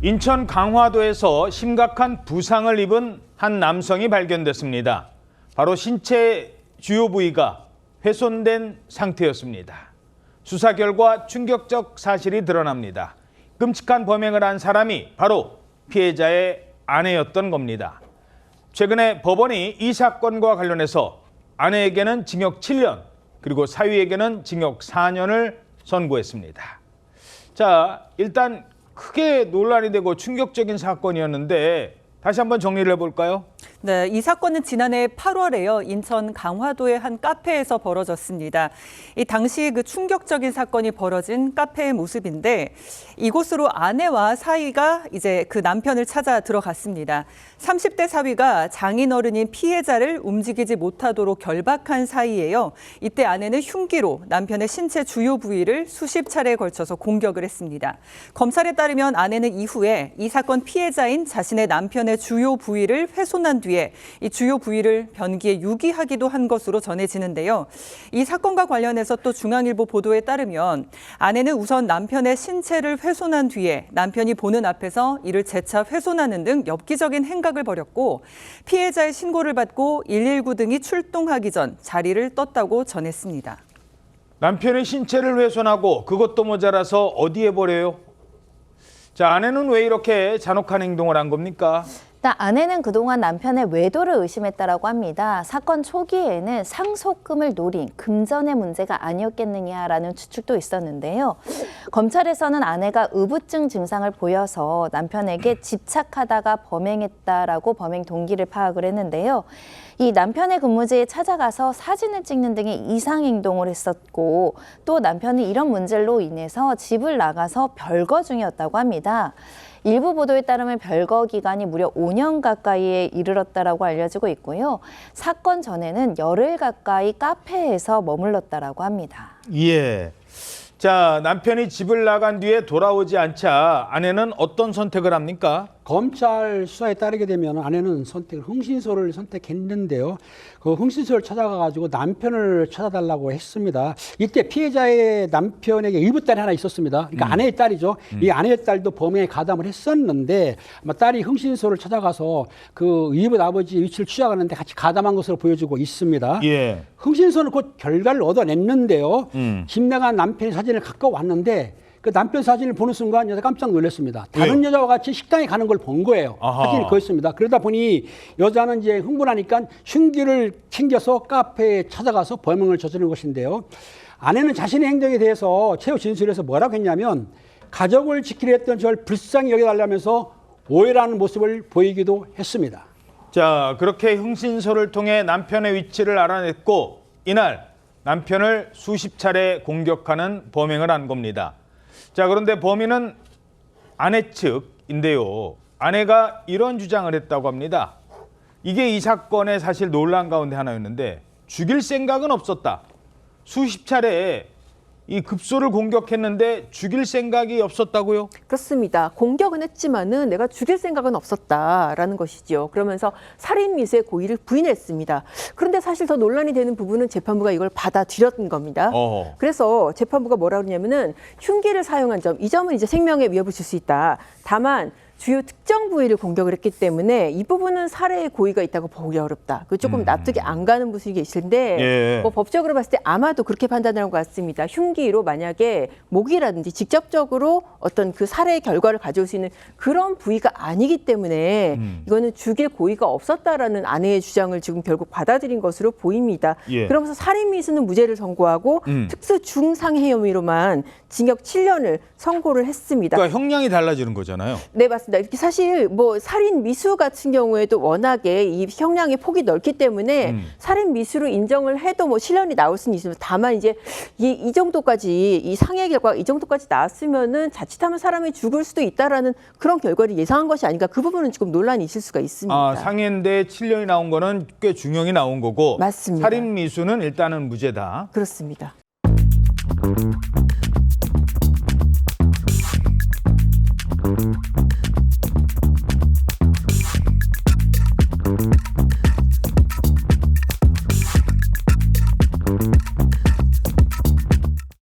인천 강화도에서 심각한 부상을 입은 한 남성이 발견됐습니다. 바로 신체 주요 부위가 훼손된 상태였습니다. 수사 결과 충격적 사실이 드러납니다. 끔찍한 범행을 한 사람이 바로 피해자의 아내였던 겁니다. 최근에 법원이 이 사건과 관련해서 아내에게는 징역 7년, 그리고 사위에게는 징역 4년을 선고했습니다. 자, 일단 크게 논란이 되고 충격적인 사건이었는데 다시 한번 정리를 해볼까요? 네, 이 사건은 지난해 8월에요. 인천 강화도의 한 카페에서 벌어졌습니다. 이 당시 그 충격적인 사건이 벌어진 카페의 모습인데 이곳으로 아내와 사위가 이제 그 남편을 찾아 들어갔습니다. 30대 사위가 장인어른인 피해자를 움직이지 못하도록 결박한 사이에요. 이때 아내는 흉기로 남편의 신체 주요 부위를 수십 차례에 걸쳐서 공격을 했습니다. 검찰에 따르면 아내는 이후에 이 사건 피해자인 자신의 남편의 주요 부위를 훼손한 뒤에 이 주요 부위를 변기에 유기하기도 한 것으로 전해지는데요. 이 사건과 관련해서 또 중앙일보 보도에 따르면 아내는 우선 남편의 신체를 훼손한 뒤에 남편이 보는 앞에서 이를 재차 훼손하는 등 엽기적인 행각을 벌였고 피해자의 신고를 받고 119 등이 출동하기 전 자리를 떴다고 전했습니다. 남편의 신체를 훼손하고 그것도 모자라서 어디에 버려요? 자, 아내는 왜 이렇게 잔혹한 행동을 한 겁니까? 아내는 그동안 남편의 외도를 의심했다라고 합니다. 사건 초기에는 상속금을 노린 금전의 문제가 아니었겠느냐라는 추측도 있었는데요. 검찰에서는 아내가 의부증 증상을 보여서 남편에게 집착하다가 범행했다라고 범행 동기를 파악을 했는데요. 이 남편의 근무지에 찾아가서 사진을 찍는 등의 이상 행동을 했었고 또 남편이 이런 문제로 인해서 집을 나가서 별거 중이었다고 합니다. 일부 보도에 따르면 별거 기간이 무려 5년 가까이에 이르렀다라고 알려지고 있고요. 사건 전에는 열흘 가까이 카페에서 머물렀다라고 합니다. 예. 자, 남편이 집을 나간 뒤에 돌아오지 않자 아내는 어떤 선택을 합니까? 검찰 수사에 따르게 되면 아내는 흥신소를 선택했는데요. 그 흥신소를 찾아가가지고 남편을 찾아달라고 했습니다. 이때 피해자의 남편에게 의붓딸이 하나 있었습니다. 그러니까 아내의 딸이죠. 이 아내의 딸도 범행에 가담을 했었는데 딸이 흥신소를 찾아가서 그 의붓 아버지 위치를 취하하는데 같이 가담한 것으로 보여지고 있습니다. 예. 흥신소는 곧 결과를 얻어냈는데요. 집 나간 남편의 사진을 갖고 왔는데 그 남편 사진을 보는 순간 여자 깜짝 놀랐습니다. 다른 여자와 같이 식당에 가는 걸 본 거예요. 아하. 사진이 그거였습니다. 그러다 보니 여자는 이제 흥분하니까 흉기를 챙겨서 카페에 찾아가서 범행을 저지른 것인데요. 아내는 자신의 행동에 대해서 최후 진술에서 뭐라고 했냐면 가족을 지키려 했던 저를 불쌍히 여겨달라면서 오해라는 모습을 보이기도 했습니다. 자, 그렇게 흥신소를 통해 남편의 위치를 알아냈고 이날 남편을 수십 차례 공격하는 범행을 한 겁니다. 자, 그런데 범인은 아내 측인데요. 아내가 이런 주장을 했다고 합니다. 이게 이 사건의 사실 논란 가운데 하나였는데 죽일 생각은 없었다. 수십 차례 이 급소를 공격했는데 죽일 생각이 없었다고요? 그렇습니다. 공격은 했지만은 내가 죽일 생각은 없었다라는 것이죠. 그러면서 살인 미수의 고의를 부인했습니다. 그런데 사실 더 논란이 되는 부분은 재판부가 이걸 받아들였던 겁니다. 그래서 재판부가 뭐라 그러냐면은 흉기를 사용한 점, 이 점은 이제 생명에 위협을 줄 수 있다. 다만 주요 특정 부위를 공격을 했기 때문에 이 부분은 살해의 고의가 있다고 보기 어렵다. 그 조금 납득이 안 가는 분이 계신데 예. 뭐 법적으로 봤을 때 아마도 그렇게 판단하는 것 같습니다. 흉기로 만약에 목이라든지 직접적으로 어떤 그 살해의 결과를 가져올 수 있는 그런 부위가 아니기 때문에 이거는 죽일 고의가 없었다라는 아내의 주장을 지금 결국 받아들인 것으로 보입니다. 예. 그러면서 살인 미수는 무죄를 선고하고 특수 중상해 혐의로만 징역 7년을 선고를 했습니다. 그러니까 형량이 달라지는 거잖아요. 네, 맞습니다. 이렇게 사실 뭐 살인 미수 같은 경우에도 워낙에 이 형량의 폭이 넓기 때문에 살인 미수로 인정을 해도 뭐 실형이 나올 수는 있습니다. 다만 이제 이 정도까지 이 상해 결과가 이 정도까지 나왔으면은 자칫하면 사람이 죽을 수도 있다라는 그런 결과를 예상한 것이 아닌가. 그 부분은 지금 논란이 있을 수가 있습니다. 아, 상해인데 7년이 나온 거는 꽤 중형이 나온 거고 맞습니다. 살인 미수는 일단은 무죄다. 그렇습니다.